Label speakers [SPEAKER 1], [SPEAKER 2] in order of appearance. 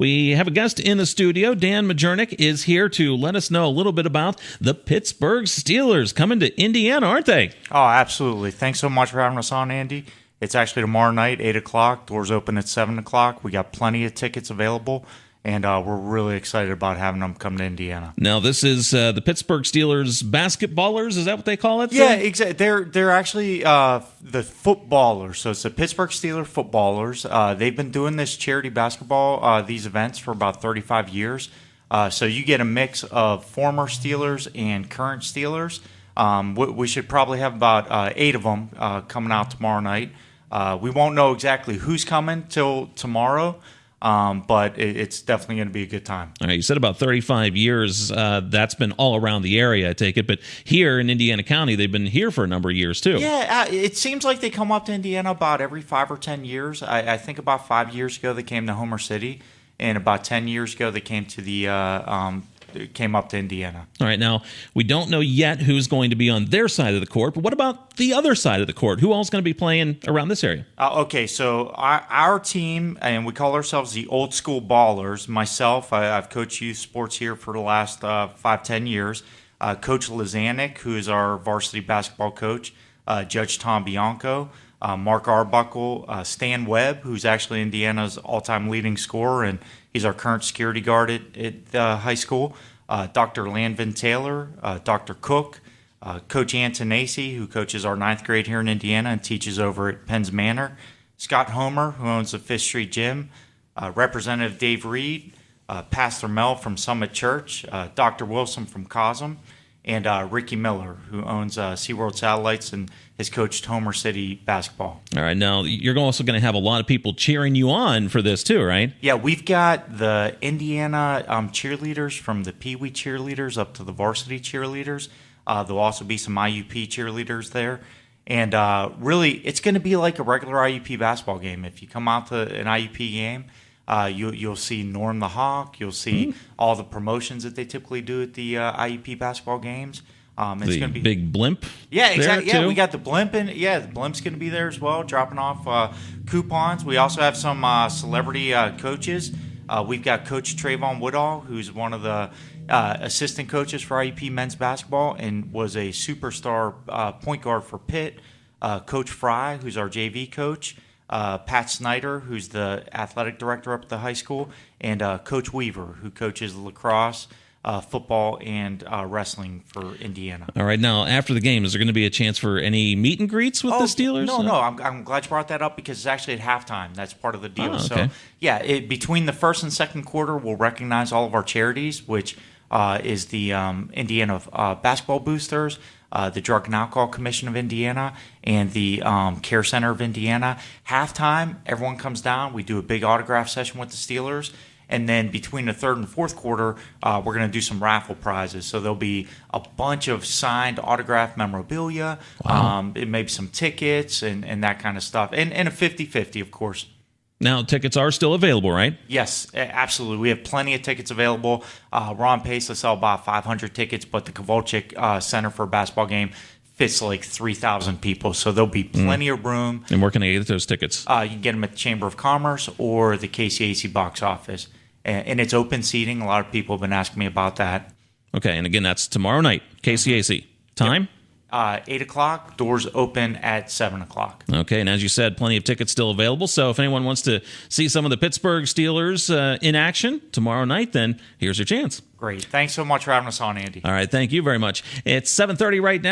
[SPEAKER 1] We have a guest in the studio. Dan Majernik is here to let us know a little bit about the Pittsburgh Steelers coming to Indiana, aren't they?
[SPEAKER 2] Oh, absolutely. Thanks so much for having us on, Andy. It's actually tomorrow night, 8 o'clock. Doors open at 7 o'clock. We got plenty of tickets available, and we're really excited about having them come to Indiana.
[SPEAKER 1] Now, this is the Pittsburgh Steelers basketballers. Is that what they call it?
[SPEAKER 2] Yeah, exactly. They're actually the footballers. So it's the Pittsburgh Steelers footballers. They've been doing this charity basketball, these events, for about 35 years. So you get a mix of former Steelers and current Steelers. We should probably have about 8 of them coming out tomorrow night. We won't know exactly who's coming till tomorrow, but it's definitely going to be a good time.
[SPEAKER 1] All right, you said about 35 years. That's been all around the area, I take it. But here in Indiana County, they've been here for a number of years, too.
[SPEAKER 2] Yeah, it seems like they come up to Indiana about every 5 or 10 years. I think about 5 years ago they came to Homer City, and about 10 years ago they came to came up to Indiana.
[SPEAKER 1] All right, now, we don't know yet who's going to be on their side of the court, but what about the other side of the court? Who else is going to be playing around this area?
[SPEAKER 2] Okay, so our team, and we call ourselves the Old School Ballers. Myself, I've coached youth sports here for the last 5-10 years. Coach Lazanik, who is our varsity basketball coach, Judge Tom Bianco, Mark Arbuckle, Stan Webb, who's actually Indiana's all-time leading scorer, and he's our current security guard at high school. Dr. Lanvin Taylor, Dr. Cook, Coach Antonacci, who coaches our 9th grade here in Indiana and teaches over at Penn's Manor. Scott Homer, who owns the 5th Street Gym. Representative Dave Reed, Pastor Mel from Summit Church, Dr. Wilson from Cosm, and Ricky Miller, who owns SeaWorld Satellites and has coached Homer City basketball.
[SPEAKER 1] All right, now you're also going to have a lot of people cheering you on for this too, right?
[SPEAKER 2] Yeah, we've got the Indiana cheerleaders, from the Pee Wee cheerleaders up to the varsity cheerleaders. There'll also be some IUP cheerleaders there. And really, it's going to be like a regular IUP basketball game. If you come out to an IUP game, you'll see Norm the Hawk. You'll see all the promotions that they typically do at the IUP basketball games. It's
[SPEAKER 1] the
[SPEAKER 2] going to be
[SPEAKER 1] big blimp.
[SPEAKER 2] Yeah, exactly. Yeah,
[SPEAKER 1] too?
[SPEAKER 2] we got the blimp in. Yeah, the blimp's going to be there as well, dropping off coupons. We also have some celebrity coaches. We've got Coach Trayvon Woodall, who's one of the assistant coaches for IUP men's basketball and was a superstar point guard for Pitt. Coach Fry, who's our JV coach. Pat Snyder, who's the athletic director up at the high school, and Coach Weaver, who coaches lacrosse, football, and wrestling for Indiana.
[SPEAKER 1] All right, now after the game, is there going to be a chance for any meet and greets with the Steelers?
[SPEAKER 2] No. I'm glad you brought that up because it's actually at halftime. That's part of the deal.
[SPEAKER 1] Oh, okay.
[SPEAKER 2] So, yeah, between the first and second quarter, we'll recognize all of our charities, which is the Indiana Basketball Boosters, the Drug and Alcohol Commission of Indiana, and the Care Center of Indiana. Halftime, everyone comes down. We do a big autograph session with the Steelers. And then between the third and fourth quarter, we're going to do some raffle prizes. So there'll be a bunch of signed autographed memorabilia, maybe some tickets and that kind of stuff. And a 50-50, of course.
[SPEAKER 1] Now, tickets are still available, right?
[SPEAKER 2] Yes, absolutely. We have plenty of tickets available. We're on pace to sell about 500 tickets, but the Kovalchick Center for a basketball game fits like 3,000 people, so there'll be plenty of room.
[SPEAKER 1] And where can I get those tickets?
[SPEAKER 2] You can get them at the Chamber of Commerce or the KCAC box office. And it's open seating. A lot of people have been asking me about that.
[SPEAKER 1] Okay, and again, that's tomorrow night, KCAC. Time?
[SPEAKER 2] Yep. 8 o'clock. Doors open at 7 o'clock.
[SPEAKER 1] Okay, and as you said, plenty of tickets still available. So if anyone wants to see some of the Pittsburgh Steelers in action tomorrow night, then here's your chance.
[SPEAKER 2] Great. Thanks so much for having us on, Andy.
[SPEAKER 1] All right, thank you very much. It's 7:30 right now.